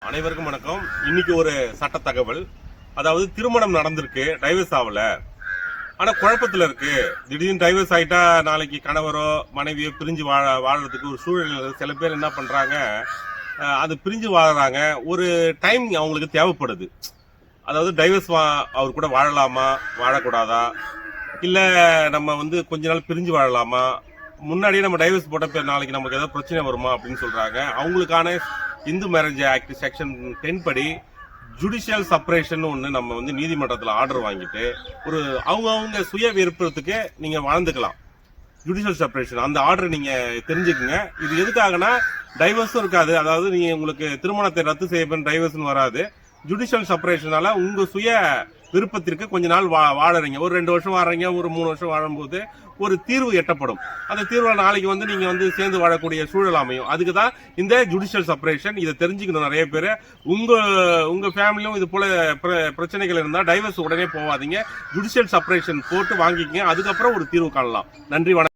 அனைவருக்கும் வணக்கம். இன்னைக்கு ஒரு சட்ட தகவல். அதாவது திருமணம் நடந்திருக்கு, டைவர்ஸ் ஆகல, ஆனா குழப்பத்துல இருக்கு. திடீர்னு டைவர்ஸ் ஆயிட்டா நாளைக்கு கணவரோ மனைவியோ பிரிஞ்சு வாழறதுக்கு ஒரு சூழ்நிலை. சில பேர் என்ன பண்றாங்க, அது பிரிஞ்சு வாழறாங்க. ஒரு டைம் அவங்களுக்கு தேவைப்படுது. அதாவது டைவர்ஸ் அவர் கூட வாழலாமா வாழக்கூடாதா, இல்ல நம்ம கொஞ்ச நாள் பிரிஞ்சு வாழலாமா, முன்னாடியே நம்ம டைவர்ஸ் போட்ட நாளைக்கு நமக்கு ஏதாவது பிரச்சனை வருமா அப்படின்னு சொல்றாங்க. அவங்களுக்கான இந்து மேரேஜ் ஆக்ட் செக்ஷன் 10 படி ஜுடிஷியல் செப்பரேஷன் ஒன்று நம்ம நீதிமன்றத்தில் ஆர்டர் வாங்கிட்டு ஒரு அவங்க சுய விருப்பத்துக்கு நீங்க வாழ்ந்துக்கலாம். ஜுடிஷியல் செப்பரேஷன் அந்த ஆர்டர் நீங்க தெரிஞ்சுக்குங்க. இது எதுக்காகனா டைவர்ஸும் இருக்காது. அதாவது நீங்க உங்களுக்கு திருமணத்தை ரத்து செய்ய டைவர்ஸ்னு வராது. ஜுடிஷியல் செப்பரேஷனால உங்க சுய விருப்பத்திற்கு கொஞ்ச நாள் வாழறீங்க. ஒரு 2 வருஷம் வாழறீங்க, ஒரு 3 வருஷம் வாழும்போது ஒரு தீர்வு எட்டப்படும். அந்த தீர்வுல நாளைக்கு நீங்க சேர்ந்து வாழக்கூடிய சூழல் அமையும். அதுக்கு தான் இந்த ஜுடிஷியல் செப்பரேஷன். இதை தெரிஞ்சுக்கணும் நிறைய பேர். உங்க ஃபேமிலியும் இது போல பிரச்சனைகள் இருந்தா டைவர்ஸ் உடனே போவாதீங்க. ஜுடிஷியல் செப்பரேஷன் போட்டு வாங்கிக்கங்க. அதுக்கப்புறம் ஒரு தீர்வு காணலாம். நன்றி, வணக்கம்.